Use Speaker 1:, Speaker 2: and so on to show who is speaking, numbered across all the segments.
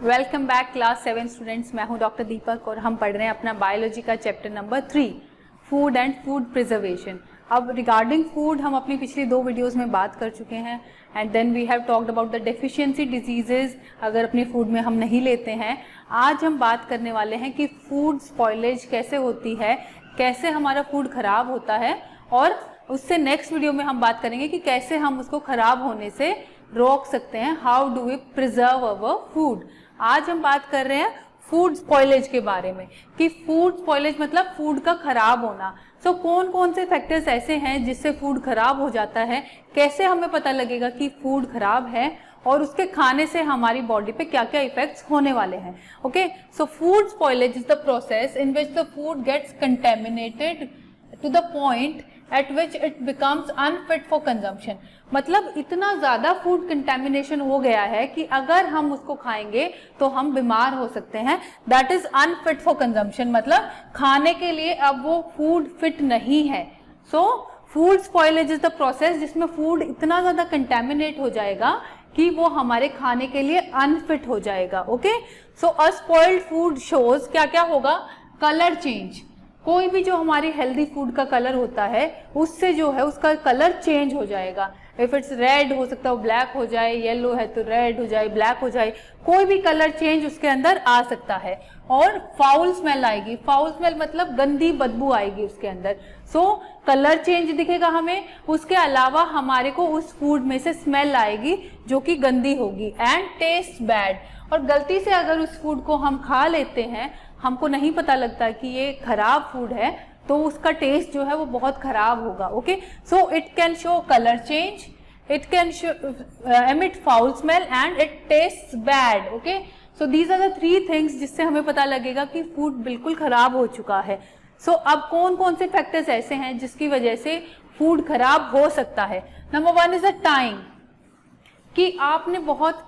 Speaker 1: Welcome back class 7 students. मैं हूं doctor दीपक और हम पढ़ रहे हैं अपना बायोलॉजी का chapter number 3 food and food preservation. अब रिगार्डिंग फूड हम अपनी पिछली 2 वीडियोस में बात कर चुके हैं and then we have talked about the deficiency diseases अगर अपनी फूड में हम नहीं लेते हैं। आज हम बात करने वाले हैं कि फूड स्पॉइलेज कैसे होती है, कैसे हमारा फूड खराब होता है, और उससे नेक्स्ट वीडियो में हम बात करेंगे कि कैसे हम उसको खराब होने से रोक सकते हैं। How do we preserve our food. आज हम बात कर रहे हैं फूड स्पॉइलेज के बारे में कि फूड स्पॉइलेज मतलब फूड का खराब होना। सो कौन कौन से फैक्टर्स ऐसे हैं जिससे फूड खराब हो जाता है, कैसे हमें पता लगेगा कि फूड खराब है और उसके खाने से हमारी बॉडी पे क्या क्या इफेक्ट्स होने वाले हैं। Okay, so food spoilage is the process in which the food gets contaminated to the point at which it becomes unfit for consumption। मतलब इतना ज्यादा फूड कंटेमिनेशन हो गया है कि अगर हम उसको खाएंगे तो हम बीमार हो सकते हैं। That is unfit for consumption, मतलब खाने के लिए अब वो फूड फिट नहीं है। सो food spoilage is the process जिसमें फूड इतना ज्यादा कंटेमिनेट हो जाएगा कि वो हमारे खाने के लिए अनफिट हो जाएगा। ओके, सो अ स्पॉइल्ड फूड शोज क्या क्या होगा, कलर चेंज। कोई भी जो हमारी हेल्दी फूड का कलर होता है उससे जो है उसका कलर चेंज हो जाएगा। इफ इट्स रेड हो सकता है ब्लैक हो जाए, येलो है तो रेड हो जाए, ब्लैक हो जाए, कोई भी कलर चेंज उसके अंदर आ सकता है। और फाउल स्मेल आएगी। फाउल स्मेल मतलब गंदी बदबू आएगी उसके अंदर। सो कलर चेंज दिखेगा हमें, उसके अलावा हमारे को उस फूड में से स्मेल आएगी जो कि गंदी होगी। एंड टेस्ट बैड, और गलती से अगर उस फूड को हम खा लेते हैं, हमको नहीं पता लगता कि ये खराब फूड है, तो उसका टेस्ट जो है वो बहुत खराब होगा। Okay, so it can show colour change, it can emit foul smell and it taste bad. Okay, so these are the 3 things जिससे हमें पता लगेगा कि फूड बिल्कुल खराब हो चुका है। सो अब कौन कौन से फैक्टर्स ऐसे हैं जिसकी वजह से फूड खराब हो सकता है। नंबर 1 इज द टाइम, कि आपने बहुत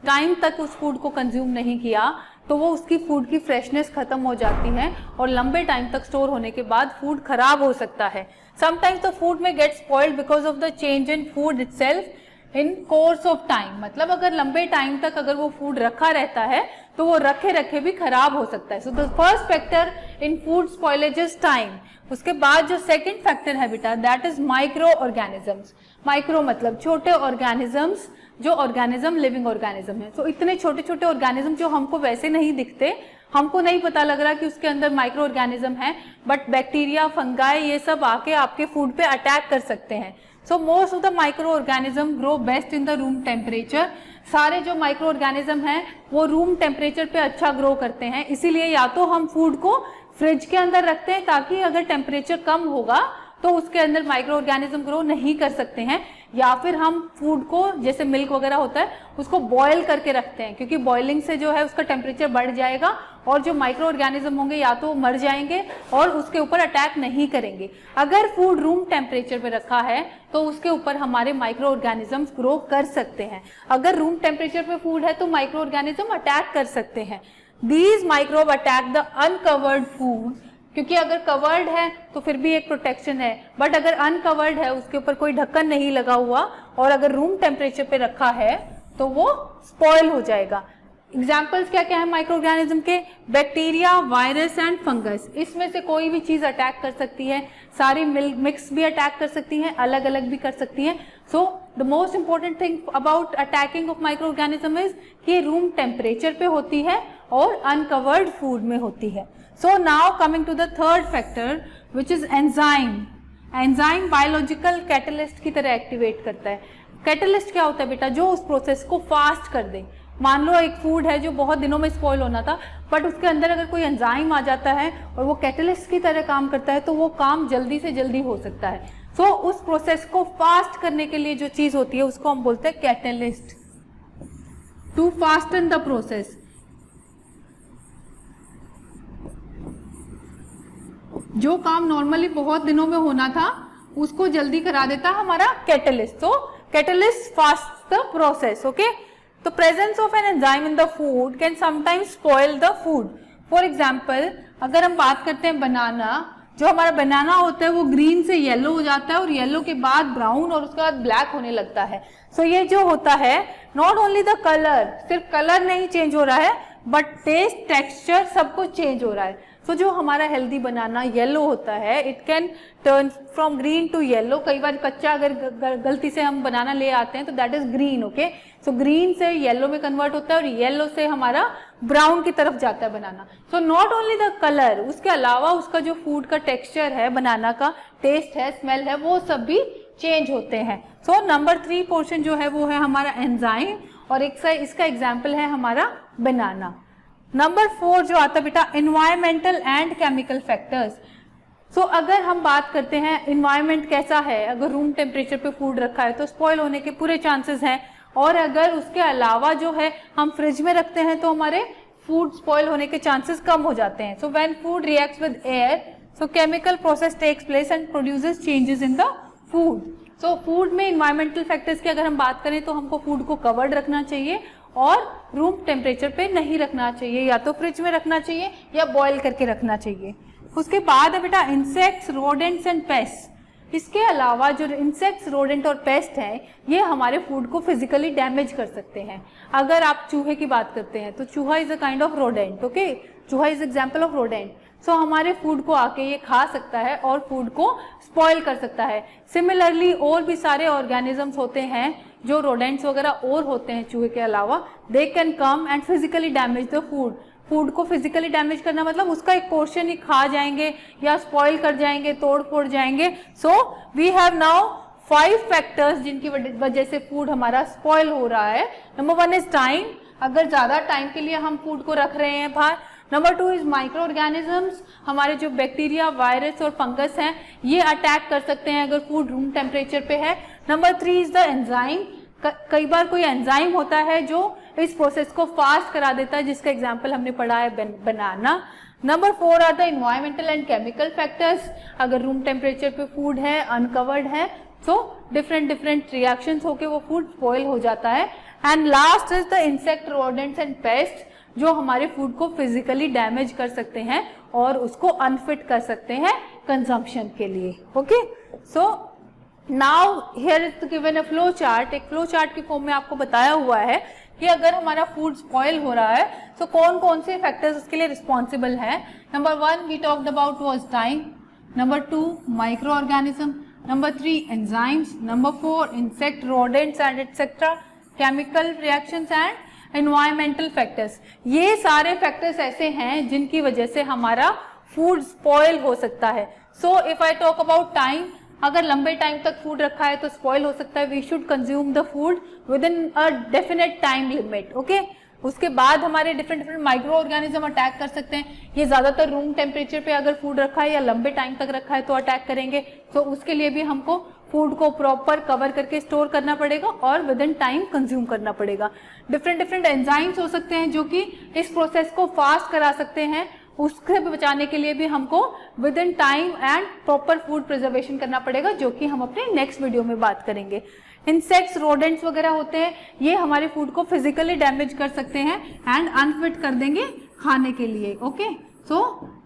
Speaker 1: टाइम तक उस फूड को कंज्यूम नहीं किया तो वो उसकी फूड की फ्रेशनेस खत्म हो जाती है और लंबे टाइम तक स्टोर होने के बाद फूड खराब हो सकता है। समटाइम्स द फूड में gate spoiled because of the change in food itself in course of time. मतलब अगर लंबे टाइम तक अगर वो फूड रखा रहता है तो वो रखे रखे भी खराब हो सकता है। So the first factor in food spoilage is time. उसके बाद जो सेकेंड फैक्टर है बेटा, that is micro organisms. Micro मतलब छोटे ऑर्गेनिजम्स, जो ऑर्गेनिज्म लिविंग ऑर्गेनिज्म है। तो इतने छोटे छोटे ऑर्गेनिज्म जो हमको वैसे नहीं दिखते, हमको नहीं पता लग रहा कि उसके अंदर माइक्रो ऑर्गेनिज्म है, बट बैक्टीरिया, फंगाई, ये सब आके आपके फूड पे अटैक कर सकते हैं। So most of the micro organism grow best in the room temperature. सारे जो माइक्रो ऑर्गेनिज्म हैं वो रूम टेम्परेचर पे अच्छा ग्रो करते हैं। इसीलिए या तो हम फूड को फ्रिज के अंदर रखते हैं ताकि अगर टेम्परेचर कम होगा तो उसके अंदर माइक्रो ऑर्गेनिज्म ग्रो नहीं कर सकते हैं, या फिर हम फूड को जैसे मिल्क वगैरह होता है उसको बॉयल करके रखते हैं, क्योंकि बॉइलिंग से जो है उसका टेम्परेचर बढ़ जाएगा और जो माइक्रो ऑर्गेनिज्म होंगे या तो मर जाएंगे और उसके ऊपर अटैक नहीं करेंगे। अगर फूड रूम टेम्परेचर पे रखा है तो उसके ऊपर हमारे माइक्रो ऑर्गेनिजम्स ग्रो कर सकते हैं। अगर रूम टेम्परेचर पे फूड है तो माइक्रो ऑर्गेनिज्म अटैक कर सकते हैं। These microbe attack the uncovered food, क्योंकि अगर कवर्ड है तो फिर भी एक प्रोटेक्शन है, बट अगर अनकवर्ड है, उसके ऊपर कोई ढक्कन नहीं लगा हुआ और अगर रूम टेम्परेचर पे रखा है तो वो स्पॉइल हो जाएगा। एग्जाम्पल्स क्या क्या है माइक्रो ऑर्गेनिज्म के, बैक्टीरिया, वायरस एंड फंगस। इसमें से कोई भी चीज अटैक कर सकती है, सारी मिक्स भी अटैक कर सकती हैं, अलग अलग भी कर सकती हैं। So the most important thing about attacking of micro organism is कि रूम टेम्परेचर पे होती है और अनकवर्ड फूड में होती है। So now coming to the third factor which is enzyme। Enzyme biological catalyst की तरह एक्टिवेट करता है। कैटलिस्ट क्या होता है बेटा, जो उस प्रोसेस को फास्ट कर दे। मान लो एक फूड है जो बहुत दिनों में स्पॉइल होना था, बट उसके अंदर अगर कोई एंजाइम आ जाता है और वो कैटलिस्ट की तरह काम करता है तो वो काम जल्दी से जल्दी हो सकता है। सो उस प्रोसेस को फास्ट करने के लिए जो चीज होती है उसको हम बोलते हैं catalyst. To fasten the process, जो काम नॉर्मली बहुत दिनों में होना था उसको जल्दी करा देता हमारा कैटलिस्ट। तो catalyst fast the process. Okay, तो presence of an enzyme in the food can sometimes spoil the food. For example अगर हम बात करते हैं बनाना, जो हमारा बनाना होता है वो ग्रीन से येलो हो जाता है और येलो के बाद ब्राउन और उसके बाद ब्लैक होने लगता है। सो ये जो होता है, नॉट ओनली द कलर, सिर्फ कलर नहीं चेंज हो रहा है बट टेस्ट, टेक्सचर सब कुछ चेंज हो रहा है। सो जो हमारा हेल्दी बनाना येलो होता है, it can turn from green to yellow. कई बार कच्चा अगर गलती से हम बनाना ले आते हैं तो that is green, okay. So green से येलो में कन्वर्ट होता है और येलो से हमारा ब्राउन की तरफ जाता है banana. So not only the colour, उसके अलावा उसका जो फूड का टेक्सचर है, बनाना का टेस्ट है, स्मेल है, वो सब भी चेंज होते हैं। सो नंबर 3 पोर्शन जो है वो है हमारा एंजाइम, और इसका एग्जाम्पल है हमारा बनाना। नंबर 4 जो आता है बेटा, एनवायरमेंटल एंड केमिकल फैक्टर्स। सो अगर हम बात करते हैं एनवायरमेंट कैसा है, अगर रूम टेम्परेचर पे फूड रखा है तो स्पॉइल होने के पूरे चांसेस हैं, और अगर उसके अलावा जो है हम फ्रिज में रखते हैं तो हमारे फूड स्पॉइल होने के चांसेस कम हो जाते हैं। So when food reacts with air, so chemical process takes place and produces changes in the food. So food में इन्वायरमेंटल फैक्टर्स की अगर हम बात करें तो हमको फूड को कवर्ड रखना चाहिए और रूम टेम्परेचर पे नहीं रखना चाहिए, या तो फ्रिज में रखना चाहिए या बॉईल करके रखना चाहिए। उसके बाद है बेटा इंसेक्ट्स, रोडेंट्स एंड पेस्ट। इसके अलावा जो इंसेक्ट्स, रोडेंट और पेस्ट हैं, ये हमारे फूड को फिजिकली डैमेज कर सकते हैं। अगर आप चूहे की बात करते हैं तो चूहा is a kind of rodent, okay. चूहा इज एग्जाम्पल ऑफ रोडेंट। सो हमारे फूड को आके ये खा सकता है और फूड को स्पॉइल कर सकता है। सिमिलरली और भी सारे ऑर्गेनिजम्स होते हैं जो रोडेंट्स वगैरह और होते हैं चूहे के अलावा, they can come and physically damage the food. Food को फिजिकली डैमेज करना मतलब उसका एक पोर्शन ही खा जाएंगे या स्पॉइल कर जाएंगे, तोड़ फोड़ जाएंगे। So we have now 5 factors जिनकी वजह से फूड हमारा स्पॉइल हो रहा है। नंबर 1 इज टाइम, अगर ज्यादा टाइम के लिए हम फूड को रख रहे हैं बाहर। नंबर 2 इज माइक्रो ऑर्गेनिजम्स, हमारे जो बैक्टीरिया, वायरस और फंगस हैं ये अटैक कर सकते हैं अगर फूड रूम टेम्परेचर पे है। नंबर 3 इज द एंजाइम, कई बार कोई एंजाइम होता है जो इस प्रोसेस को फास्ट करा देता है, जिसका एग्जाम्पल हमने पढ़ा है banana. Number 4 are the environmental and chemical factors, अगर रूम टेम्परेचर पे फूड है, अनकवर्ड है, सो डिफरेंट रिएक्शंस होके वो फूड स्पॉइल हो जाता है। And last is the insect, rodents and paste, जो हमारे फूड को फिजिकली डैमेज कर सकते हैं और उसको अनफिट कर सकते हैं कंजम्पशन के लिए, okay. So now here is given a flow chart, एक फ्लो चार्ट के फॉर्म में आपको बताया हुआ है कि अगर हमारा फूड स्पॉइल हो रहा है तो कौन कौन से फैक्टर्स उसके लिए रिस्पॉन्सिबल है। Number 1 we talked about was time, number 2 micro organism, number 3 enzymes, number 4 insect, rodents and etcetera, chemical reactions and environmental factors. ये सारे फैक्टर्स ऐसे हैं जिनकी वजह से हमारा फूड स्पॉइल हो सकता है। So if I talk about time, अगर लंबे टाइम तक फूड रखा है तो स्पॉइल हो सकता है। We should consume the food within a definite time limit, okay. उसके बाद हमारे डिफरेंट माइक्रो ऑर्गेनिज्म अटैक कर सकते हैं। ये ज्यादातर रूम टेम्परेचर पे अगर फूड रखा है या लंबे टाइम तक रखा है तो अटैक करेंगे। तो उसके लिए भी हमको फूड को प्रॉपर कवर करके स्टोर करना पड़ेगा और विद इन टाइम कंज्यूम करना पड़ेगा। डिफरेंट एंजाइम्स हो सकते हैं जो कि इस प्रोसेस को फास्ट करा सकते हैं, उससे बचाने के लिए भी हमको with in time and proper food preservation करना पड़ेगा, जो कि हम अपने नेक्स्ट वीडियो में बात करेंगे। इंसेक्ट्स, रोडेंट्स वगैरह होते हैं, ये हमारे फूड को फिजिकली डैमेज कर सकते हैं एंड अनफिट कर देंगे खाने के लिए, okay. So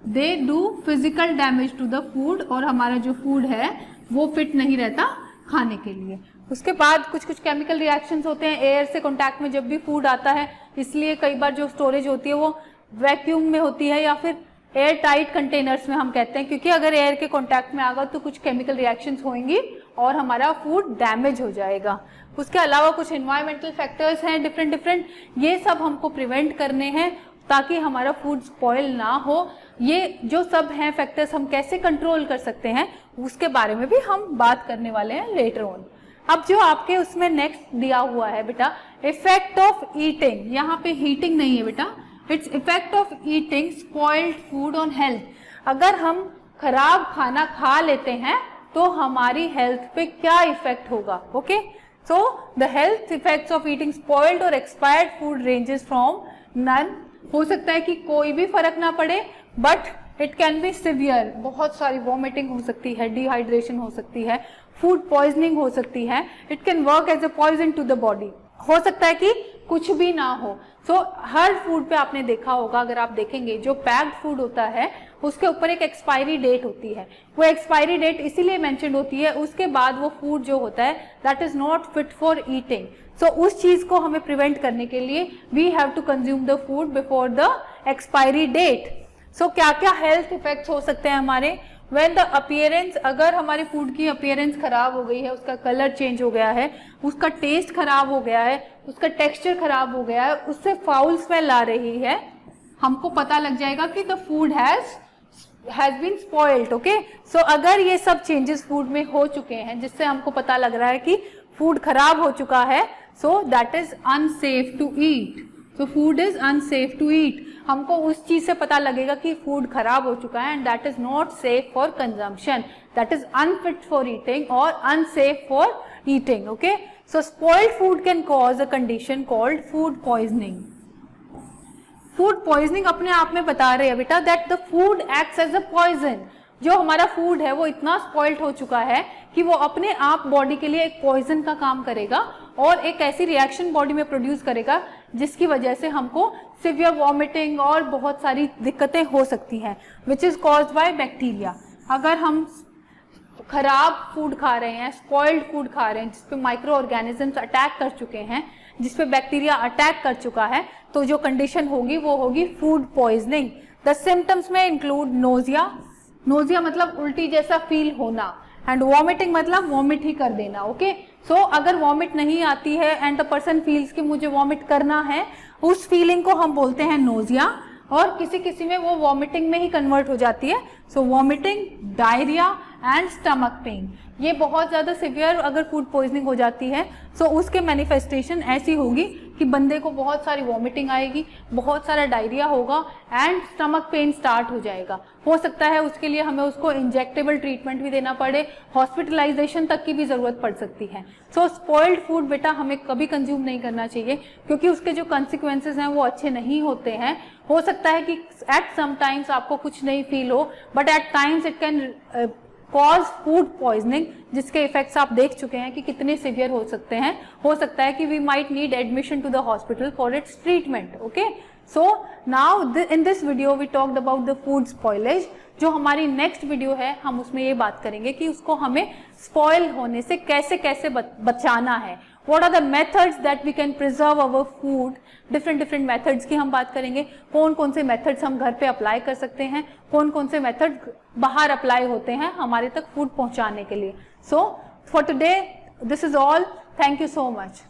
Speaker 1: they do physical damage to the food, और हमारा जो फूड है वो फिट नहीं रहता खाने के लिए। उसके बाद कुछ केमिकल रिएक्शंस होते हैं एयर से कांटेक्ट में जब भी फूड आता है, इसलिए कई बार जो स्टोरेज होती है वो वैक्यूम में होती है या फिर एयर टाइट कंटेनर्स में हम कहते हैं, क्योंकि अगर एयर के कांटेक्ट में आगा तो कुछ केमिकल रिएक्शंस होंगी और हमारा फूड डैमेज हो जाएगा। उसके अलावा कुछ एनवायरमेंटल फैक्टर्स हैं डिफरेंट, ये सब हमको प्रिवेंट करने हैं ताकि हमारा फूड स्पॉइल ना हो। ये जो सब हैं फैक्टर्स हम कैसे कंट्रोल कर सकते हैं उसके बारे में भी हम बात करने वाले हैं लेटर ऑन। अब जो आपके उसमें नेक्स्ट दिया हुआ है बेटा, इफेक्ट ऑफ ईटिंग, यहाँ पे हीटिंग नहीं है बेटा, its effect of eating spoiled food on health. अगर हम खराब खाना खा लेते हैं तो हमारी हेल्थ पे क्या इफेक्ट होगा, okay. So the health effects of eating spoiled और expired food ranges from none, हो सकता है कि कोई भी फर्क ना पड़े, but it can be severe, बहुत सारी वॉमिटिंग हो सकती है, डिहाइड्रेशन हो सकती है, फूड पॉइजनिंग हो सकती है, it can work as a poison to the body. हो सकता है कि कुछ भी ना हो। सो हर फूड पे आपने देखा होगा, अगर आप देखेंगे जो पैक्ड फूड होता है उसके ऊपर एक एक्सपायरी डेट होती है। वो एक्सपायरी डेट इसीलिए मेंशन होती है, उसके बाद वो फूड जो होता है that is not fit for eating. So उस चीज को हमें प्रिवेंट करने के लिए we have to consume the food before the expiry date. So क्या क्या हेल्थ इफेक्ट्स हो सकते हैं हमारे, व्हेन द अपीयरेंस, अगर हमारे फूड की अपीयरेंस खराब हो गई है, उसका कलर चेंज हो गया है, उसका टेस्ट खराब हो गया है, उसका टेक्सचर खराब हो गया है, उससे फाउल स्मेल आ रही है, हमको पता लग जाएगा कि the food has been spoiled. Okay, so अगर ये सब चेंजेस फूड में हो चुके हैं जिससे हमको पता लग रहा है कि फूड खराब हो चुका है, so that is unsafe to eat. So food is unsafe to eat. हमको उस चीज से पता लगेगा कि फूड खराब हो चुका है and that is not safe for consumption, that is unfit for eating और unsafe for eating. Okay, so spoiled food can cause a condition called food poisoning. Food poisoning अपने आप में बता रहे हैं बेटा that the food acts as a poison. जो हमारा फूड है वो इतना स्पॉइल्ड हो चुका है कि वो अपने आप बॉडी के लिए एक पॉइजन का काम करेगा और एक ऐसी रिएक्शन बॉडी में प्रोड्यूस करेगा जिसकी वजह से हमको सिवियर वॉमिटिंग और बहुत सारी दिक्कतें हो सकती हैं, which is caused by bacteria. अगर हम खराब फूड खा रहे हैं, स्पॉइल्ड फूड खा रहे हैं जिसपे माइक्रो ऑर्गेनिजम्स अटैक कर चुके हैं, जिसपे बैक्टीरिया अटैक कर चुका है, तो जो कंडीशन होगी वो होगी फूड पॉइजनिंग। द सिम्टम्स में इंक्लूड नोजिया, नोजिया मतलब उल्टी जैसा फील होना, एंड वॉमिटिंग मतलब वॉमिट ही कर देना। ओके, सो अगर वॉमिट नहीं आती है एंड द पर्सन फील्स कि मुझे वॉमिट करना है, उस फीलिंग को हम बोलते हैं नोजिया, और किसी किसी में वो वॉमिटिंग में ही कन्वर्ट हो जाती है। So vomiting, diarrhoea and stomach pain, ये बहुत ज़्यादा सिवियर अगर फूड पॉइजनिंग हो जाती है सो उसके मैनिफेस्टेशन ऐसी होगी कि बंदे को बहुत सारी वॉमिटिंग आएगी, बहुत सारा डायरिया होगा एंड स्टमक पेन स्टार्ट हो जाएगा। हो सकता है उसके लिए हमें उसको इंजेक्टेबल ट्रीटमेंट भी देना पड़े, हॉस्पिटलाइजेशन तक की भी ज़रूरत पड़ सकती है। सो स्पॉइल्ड फूड बेटा हमें कभी कंज्यूम नहीं करना चाहिए क्योंकि उसके जो कंसिक्वेंसेज हैं वो अच्छे नहीं होते हैं। हो सकता है कि एट सम टाइम्स आपको कुछ नहीं फील हो, but at times it can cause food poisoning, जिसके इफेक्ट्स आप देख चुके हैं कि कितने सिवियर हो सकते हैं। हो सकता है कि we might need admission to the hospital for its treatment. Okay, so now in this video we talked about the food spoilage. जो हमारी नेक्स्ट वीडियो है हम उसमें ये बात करेंगे कि उसको हमें स्पॉइल होने से कैसे कैसे बचाना है। What are the methods that we can preserve our food? Different methods की हम बात करेंगे, कौन कौन से मेथड्स हम घर पे अप्लाई कर सकते हैं, कौन कौन से मेथड बाहर अप्लाई होते हैं हमारे तक फूड पहुंचाने के लिए। So for today this is all, thank you so much.